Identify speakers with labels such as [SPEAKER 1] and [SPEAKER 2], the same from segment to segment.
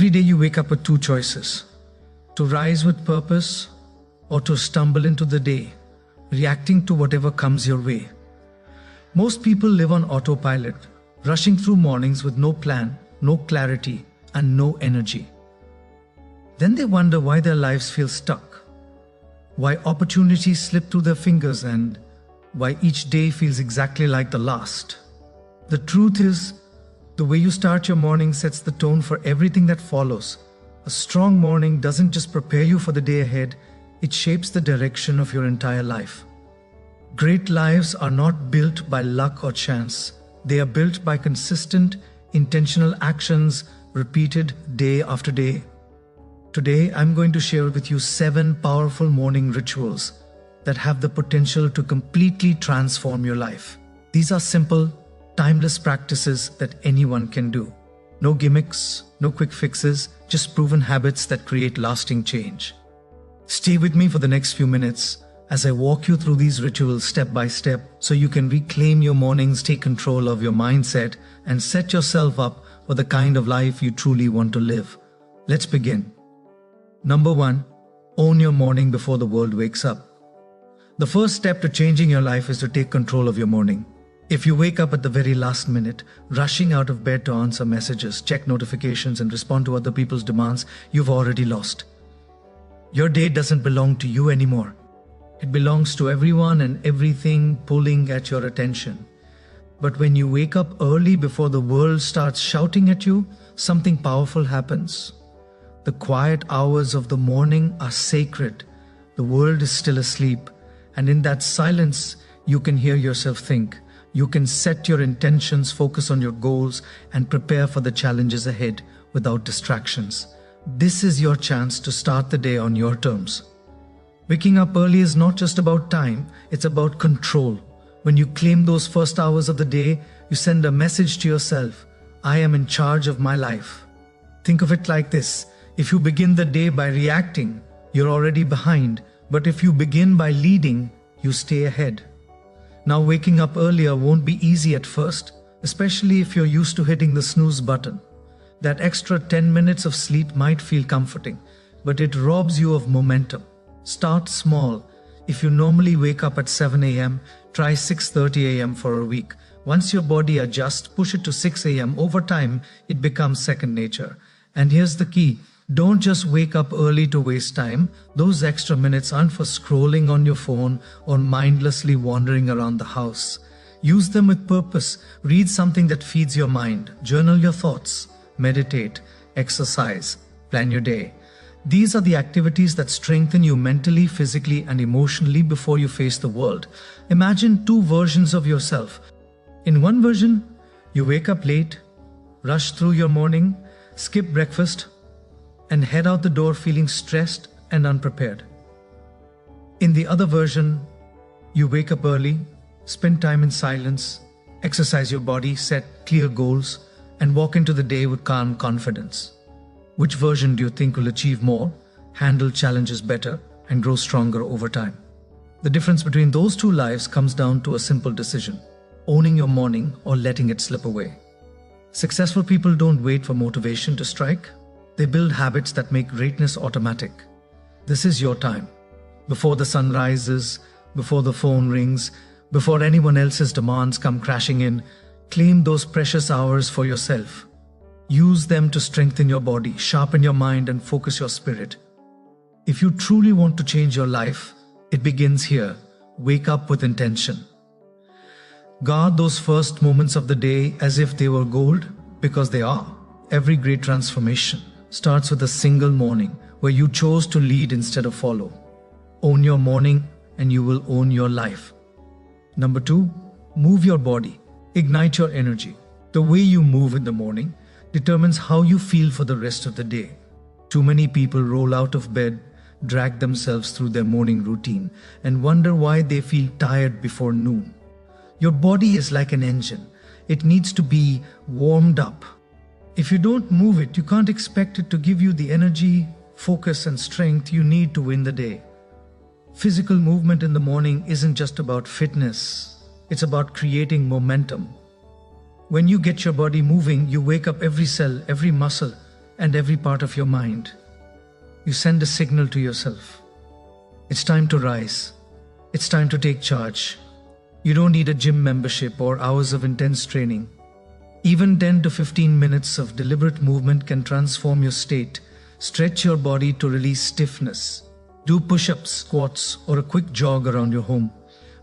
[SPEAKER 1] Every day you wake up with two choices: to rise with purpose or to stumble into the day, reacting to whatever comes your way. Most people live on autopilot, rushing through mornings with no plan, no clarity, and no energy. Then they wonder why their lives feel stuck, why opportunities slip through their fingers, and why each day feels exactly like the last. The truth is, the way you start your morning sets the tone for everything that follows. A strong morning doesn't just prepare you for the day ahead, it shapes the direction of your entire life. Great lives are not built by luck or chance. They are built by consistent, intentional actions repeated day after day. Today, I'm going to share with you 7 powerful morning rituals that have the potential to completely transform your life. These are simple, timeless practices that anyone can do. No gimmicks, no quick fixes, just proven habits that create lasting change. Stay with me for the next few minutes as I walk you through these rituals step by step so you can reclaim your mornings, take control of your mindset, and set yourself up for the kind of life you truly want to live. Let's begin. Number 1, own your morning before the world wakes up. The first step to changing your life is to take control of your morning. If you wake up at the very last minute, rushing out of bed to answer messages, check notifications, and respond to other people's demands, you've already lost. Your day doesn't belong to you anymore. It belongs to everyone and everything pulling at your attention. But when you wake up early before the world starts shouting at you, something powerful happens. The quiet hours of the morning are sacred. The world is still asleep, and in that silence, you can hear yourself think. You can set your intentions, focus on your goals, and prepare for the challenges ahead without distractions. This is your chance to start the day on your terms. Waking up early is not just about time, it's about control. When you claim those first hours of the day, you send a message to yourself: I am in charge of my life. Think of it like this: if you begin the day by reacting, you're already behind. But if you begin by leading, you stay ahead. Now, waking up earlier won't be easy at first, especially if you're used to hitting the snooze button. That extra 10 minutes of sleep might feel comforting, but it robs you of momentum. Start small. If you normally wake up at 7 a.m., try 6:30 a.m. for a week. Once your body adjusts, push it to 6 a.m. Over time, it becomes second nature. And here's the key: don't just wake up early to waste time. Those extra minutes aren't for scrolling on your phone or mindlessly wandering around the house. Use them with purpose. Read something that feeds your mind. Journal your thoughts. Meditate. Exercise. Plan your day. These are the activities that strengthen you mentally, physically, and emotionally before you face the world. Imagine 2 versions of yourself. In one version, you wake up late, rush through your morning, skip breakfast, and head out the door feeling stressed and unprepared. In the other version, you wake up early, spend time in silence, exercise your body, set clear goals, and walk into the day with calm confidence. Which version do you think will achieve more, handle challenges better, and grow stronger over time? The difference between those 2 lives comes down to a simple decision: owning your morning or letting it slip away. Successful people don't wait for motivation to strike. They build habits that make greatness automatic. This is your time. Before the sun rises, before the phone rings, before anyone else's demands come crashing in, claim those precious hours for yourself. Use them to strengthen your body, sharpen your mind, and focus your spirit. If you truly want to change your life, it begins here. Wake up with intention. Guard those first moments of the day as if they were gold, because they are. Every great transformation starts with a single morning where you chose to lead instead of follow. Own your morning and you will own your life. Number 2, move your body. Ignite your energy. The way you move in the morning determines how you feel for the rest of the day. Too many people roll out of bed, drag themselves through their morning routine, and wonder why they feel tired before noon. Your body is like an engine. It needs to be warmed up. If you don't move it, you can't expect it to give you the energy, focus, and strength you need to win the day. Physical movement in the morning isn't just about fitness. It's about creating momentum. When you get your body moving, you wake up every cell, every muscle, and every part of your mind. You send a signal to yourself. It's time to rise. It's time to take charge. You don't need a gym membership or hours of intense training. Even 10 to 15 minutes of deliberate movement can transform your state. Stretch your body to release stiffness. Do push-ups, squats, or a quick jog around your home.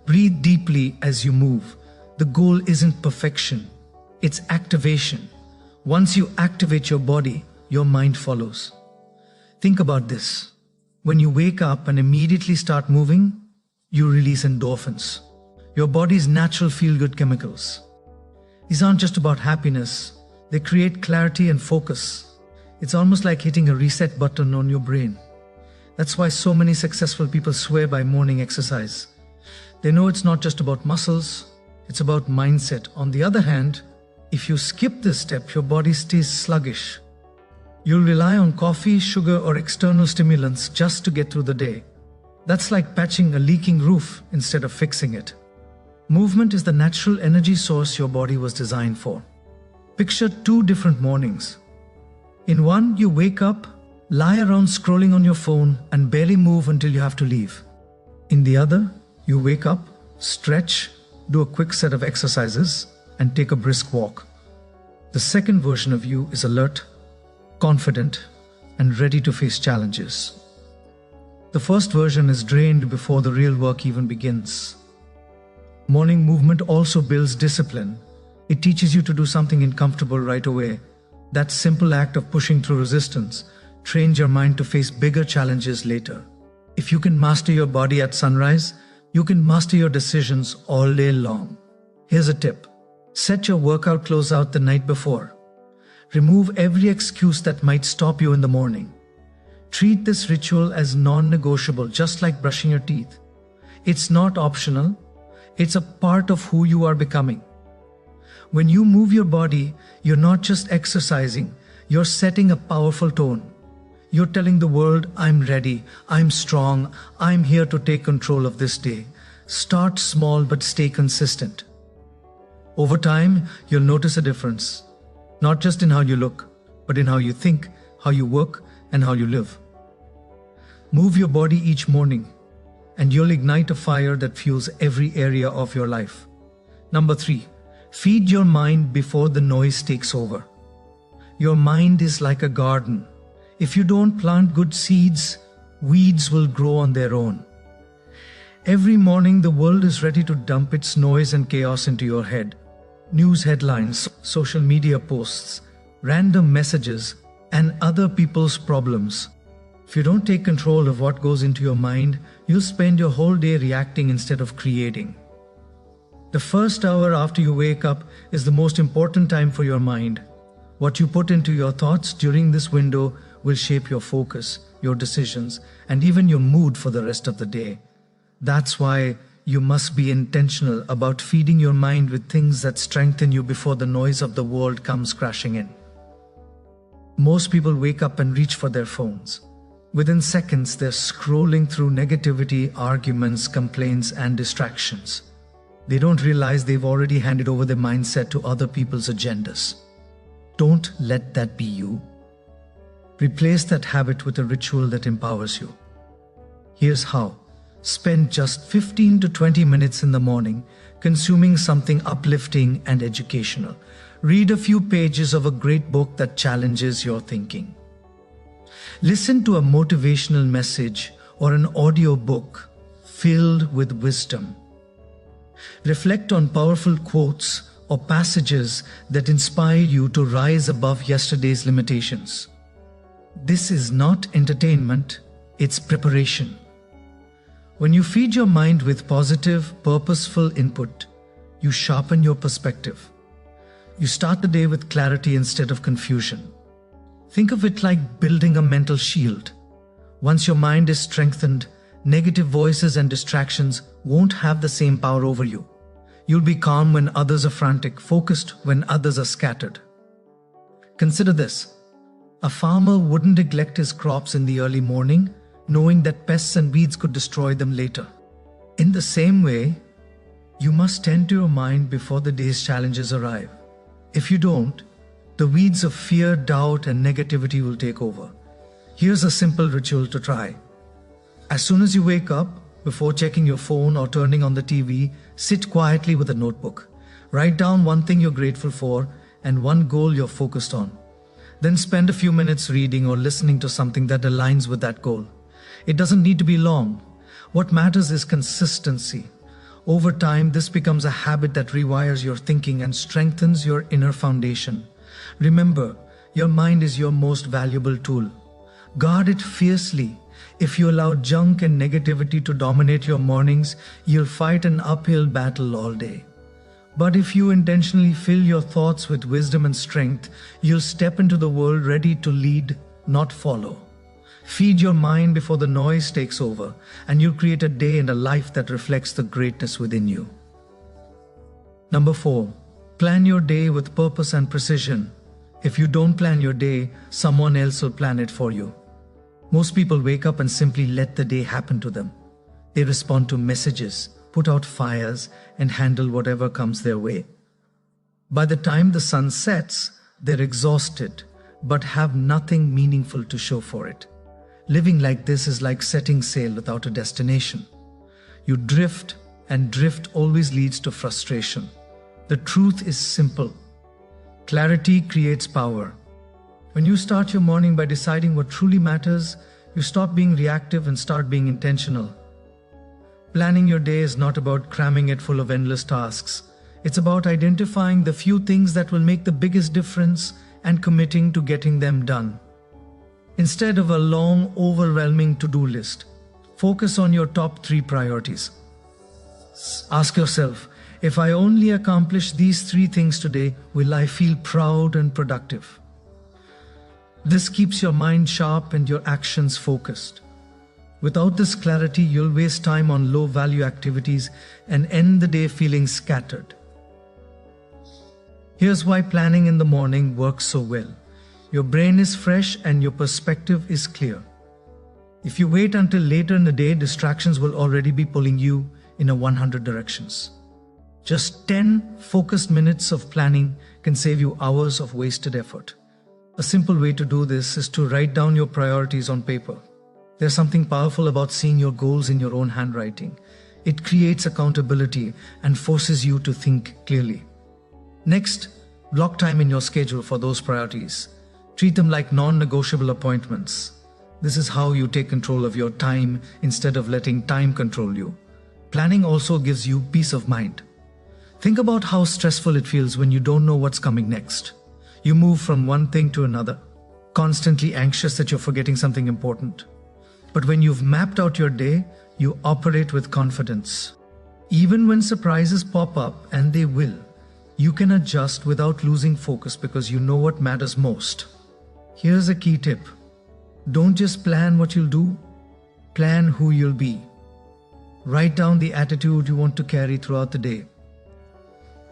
[SPEAKER 1] Breathe deeply as you move. The goal isn't perfection, it's activation. Once you activate your body, your mind follows. Think about this. When you wake up and immediately start moving, you release endorphins, your body's natural feel-good chemicals. These aren't just about happiness, they create clarity and focus. It's almost like hitting a reset button on your brain. That's why so many successful people swear by morning exercise. They know it's not just about muscles, it's about mindset. On the other hand, if you skip this step, your body stays sluggish. You'll rely on coffee, sugar, or external stimulants just to get through the day. That's like patching a leaking roof instead of fixing it. Movement is the natural energy source your body was designed for. Picture 2 different mornings. In one, you wake up, lie around scrolling on your phone, and barely move until you have to leave. In the other, you wake up, stretch, do a quick set of exercises, and take a brisk walk. The second version of you is alert, confident, and ready to face challenges. The first version is drained before the real work even begins. Morning movement also builds discipline. It teaches you to do something uncomfortable right away. That simple act of pushing through resistance trains your mind to face bigger challenges later. If you can master your body at sunrise, you can master your decisions all day long. Here's a tip. Set your workout clothes out the night before. Remove every excuse that might stop you in the morning. Treat this ritual as non-negotiable, just like brushing your teeth. It's not optional. It's a part of who you are becoming. When you move your body, you're not just exercising, you're setting a powerful tone. You're telling the world, I'm ready, I'm strong, I'm here to take control of this day. Start small but stay consistent. Over time, you'll notice a difference. Not just in how you look, but in how you think, how you work, and how you live. Move your body each morning, and you'll ignite a fire that fuels every area of your life. Number 3, feed your mind before the noise takes over. Your mind is like a garden. If you don't plant good seeds, weeds will grow on their own. Every morning, the world is ready to dump its noise and chaos into your head. News headlines, social media posts, random messages, and other people's problems. If you don't take control of what goes into your mind, you'll spend your whole day reacting instead of creating. The first hour after you wake up is the most important time for your mind. What you put into your thoughts during this window will shape your focus, your decisions, and even your mood for the rest of the day. That's why you must be intentional about feeding your mind with things that strengthen you before the noise of the world comes crashing in. Most people wake up and reach for their phones. Within seconds, they're scrolling through negativity, arguments, complaints, and distractions. They don't realize they've already handed over their mindset to other people's agendas. Don't let that be you. Replace that habit with a ritual that empowers you. Here's how. Spend just 15 to 20 minutes in the morning consuming something uplifting and educational. Read a few pages of a great book that challenges your thinking. Listen to a motivational message or an audio book filled with wisdom. Reflect on powerful quotes or passages that inspire you to rise above yesterday's limitations. This is not entertainment, it's preparation. When you feed your mind with positive, purposeful input, you sharpen your perspective. You start the day with clarity instead of confusion. Think of it like building a mental shield. Once your mind is strengthened, negative voices and distractions won't have the same power over you. You'll be calm when others are frantic, focused when others are scattered. Consider this. A farmer wouldn't neglect his crops in the early morning, knowing that pests and weeds could destroy them later. In the same way, you must tend to your mind before the day's challenges arrive. If you don't, the weeds of fear, doubt, and negativity will take over. Here's a simple ritual to try. As soon as you wake up, before checking your phone or turning on the TV, sit quietly with a notebook. Write down one thing you're grateful for and one goal you're focused on. Then spend a few minutes reading or listening to something that aligns with that goal. It doesn't need to be long. What matters is consistency. Over time, this becomes a habit that rewires your thinking and strengthens your inner foundation. Remember, your mind is your most valuable tool. Guard it fiercely. If you allow junk and negativity to dominate your mornings, you'll fight an uphill battle all day. But if you intentionally fill your thoughts with wisdom and strength, you'll step into the world ready to lead, not follow. Feed your mind before the noise takes over, and you'll create a day and a life that reflects the greatness within you. Number 4, plan your day with purpose and precision. If you don't plan your day, someone else will plan it for you. Most people wake up and simply let the day happen to them. They respond to messages, put out fires, and handle whatever comes their way. By the time the sun sets, they're exhausted, but have nothing meaningful to show for it. Living like this is like setting sail without a destination. You drift, and drift always leads to frustration. The truth is simple. Clarity creates power. When you start your morning by deciding what truly matters, you stop being reactive and start being intentional. Planning your day is not about cramming it full of endless tasks. It's about identifying the few things that will make the biggest difference and committing to getting them done. Instead of a long, overwhelming to-do list, focus on your top 3 priorities. Ask yourself, if I only accomplish these 3 things today, will I feel proud and productive? This keeps your mind sharp and your actions focused. Without this clarity, you'll waste time on low-value activities and end the day feeling scattered. Here's why planning in the morning works so well. Your brain is fresh and your perspective is clear. If you wait until later in the day, distractions will already be pulling you in 100 directions. Just 10 focused minutes of planning can save you hours of wasted effort. A simple way to do this is to write down your priorities on paper. There's something powerful about seeing your goals in your own handwriting. It creates accountability and forces you to think clearly. Next, block time in your schedule for those priorities. Treat them like non-negotiable appointments. This is how you take control of your time instead of letting time control you. Planning also gives you peace of mind. Think about how stressful it feels when you don't know what's coming next. You move from one thing to another, constantly anxious that you're forgetting something important. But when you've mapped out your day, you operate with confidence. Even when surprises pop up, and they will, you can adjust without losing focus because you know what matters most. Here's a key tip. Don't just plan what you'll do, plan who you'll be. Write down the attitude you want to carry throughout the day.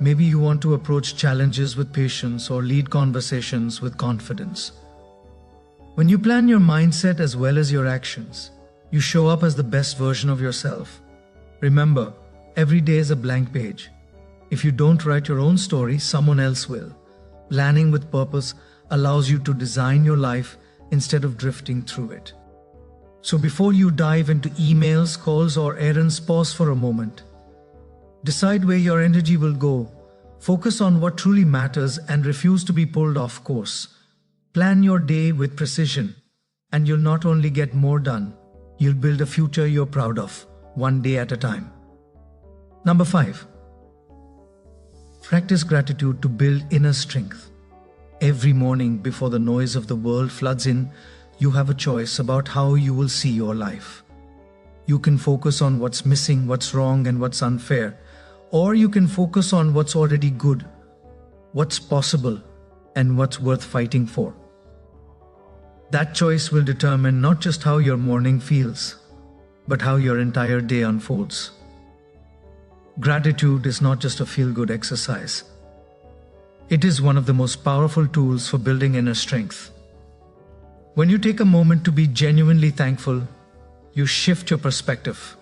[SPEAKER 1] Maybe you want to approach challenges with patience or lead conversations with confidence. When you plan your mindset as well as your actions, you show up as the best version of yourself. Remember, every day is a blank page. If you don't write your own story, someone else will. Planning with purpose allows you to design your life instead of drifting through it. So before you dive into emails, calls, or errands, pause for a moment. Decide where your energy will go. Focus on what truly matters and refuse to be pulled off course. Plan your day with precision, and you'll not only get more done, you'll build a future you're proud of, one day at a time. Number 5. Practice gratitude to build inner strength. Every morning before the noise of the world floods in, you have a choice about how you will see your life. You can focus on what's missing, what's wrong, and what's unfair. Or you can focus on what's already good, what's possible, and what's worth fighting for. That choice will determine not just how your morning feels, but how your entire day unfolds. Gratitude is not just a feel-good exercise. It is one of the most powerful tools for building inner strength. When you take a moment to be genuinely thankful, you shift your perspective.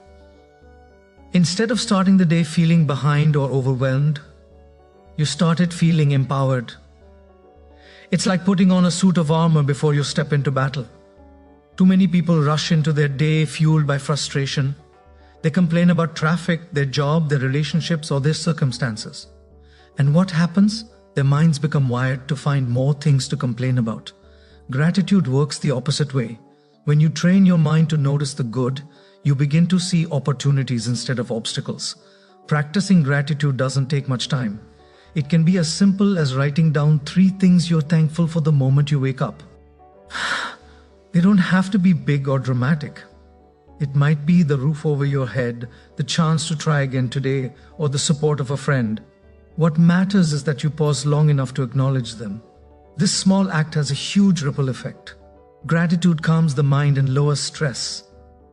[SPEAKER 1] Instead of starting the day feeling behind or overwhelmed, you start it feeling empowered. It's like putting on a suit of armor before you step into battle. Too many people rush into their day fueled by frustration. They complain about traffic, their job, their relationships, or their circumstances. And what happens? Their minds become wired to find more things to complain about. Gratitude works the opposite way. When you train your mind to notice the good, you begin to see opportunities instead of obstacles. Practicing gratitude doesn't take much time. It can be as simple as writing down 3 things you're thankful for the moment you wake up. They don't have to be big or dramatic. It might be the roof over your head, the chance to try again today, or the support of a friend. What matters is that you pause long enough to acknowledge them. This small act has a huge ripple effect. Gratitude calms the mind and lowers stress.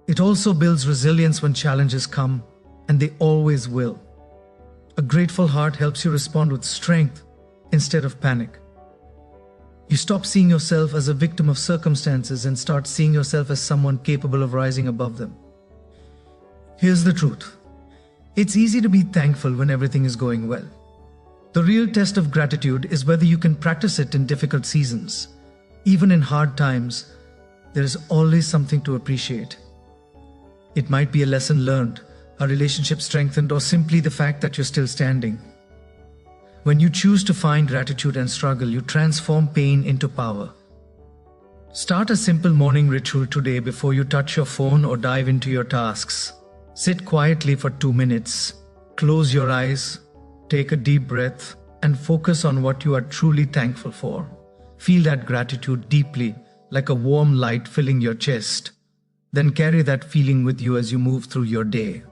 [SPEAKER 1] It also builds resilience when challenges come, and they always will. A grateful heart helps you respond with strength instead of panic. You stop seeing yourself as a victim of circumstances and start seeing yourself as someone capable of rising above them. Here's the truth. It's easy to be thankful when everything is going well. The real test of gratitude is whether you can practice it in difficult seasons. Even in hard times, there is always something to appreciate. It might be a lesson learned, a relationship strengthened, or simply the fact that you're still standing. When you choose to find gratitude and struggle, you transform pain into power. Start a simple morning ritual today before you touch your phone or dive into your tasks. Sit quietly for 2 minutes. Close your eyes, take a deep breath, and focus on what you are truly thankful for. Feel that gratitude deeply, like a warm light filling your chest. Then carry that feeling with you as you move through your day.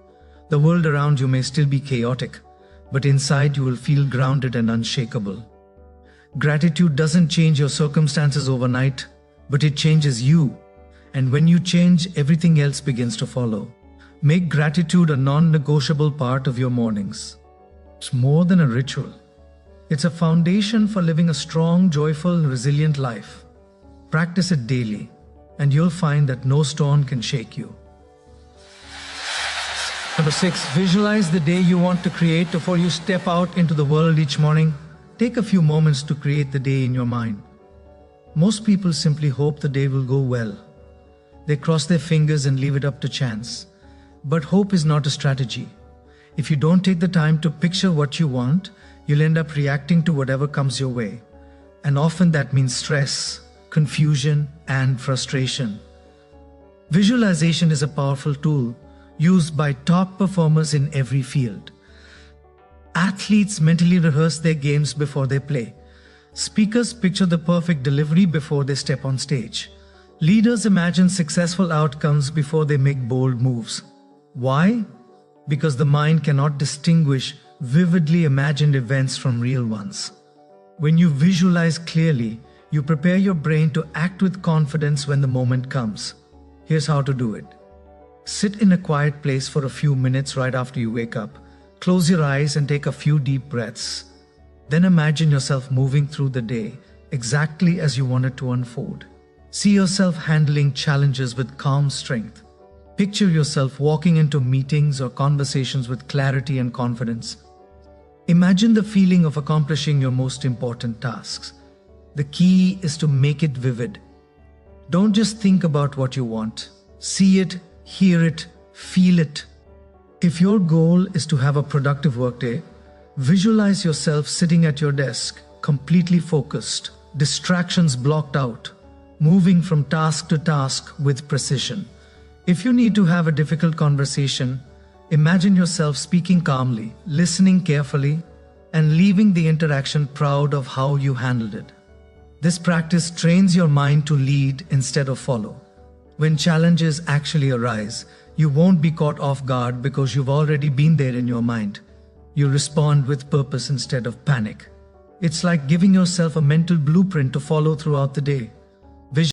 [SPEAKER 1] The world around you may still be chaotic, but inside you will feel grounded and unshakable. Gratitude doesn't change your circumstances overnight, but it changes you. And when you change, everything else begins to follow. Make gratitude a non-negotiable part of your mornings. It's more than a ritual. It's a foundation for living a strong, joyful, resilient life. Practice it daily, and you'll find that no storm can shake you. Number 6, visualize the day you want to create before you step out into the world each morning. Take a few moments to create the day in your mind. Most people simply hope the day will go well. They cross their fingers and leave it up to chance. But hope is not a strategy. If you don't take the time to picture what you want, you'll end up reacting to whatever comes your way. And often that means stress, confusion, and frustration. Visualization is a powerful tool used by top performers in every field. Athletes mentally rehearse their games before they play. Speakers picture the perfect delivery before they step on stage. Leaders imagine successful outcomes before they make bold moves. Why? Because the mind cannot distinguish vividly imagined events from real ones. When you visualize clearly, you prepare your brain to act with confidence when the moment comes. Here's how to do it. Sit in a quiet place for a few minutes right after you wake up. Close your eyes and take a few deep breaths. Then imagine yourself moving through the day exactly as you want it to unfold. See yourself handling challenges with calm strength. Picture yourself walking into meetings or conversations with clarity and confidence. Imagine the feeling of accomplishing your most important tasks. The key is to make it vivid. Don't just think about what you want. See it, hear it, feel it. If your goal is to have a productive workday, visualize yourself sitting at your desk, completely focused, distractions blocked out, moving from task to task with precision. If you need to have a difficult conversation, imagine yourself speaking calmly, listening carefully, and leaving the interaction proud of how you handled it. This practice trains your mind to lead instead of follow. When challenges actually arise, you won't be caught off guard because you've already been there in your mind. You respond with purpose instead of panic. It's like giving yourself a mental blueprint to follow throughout the day.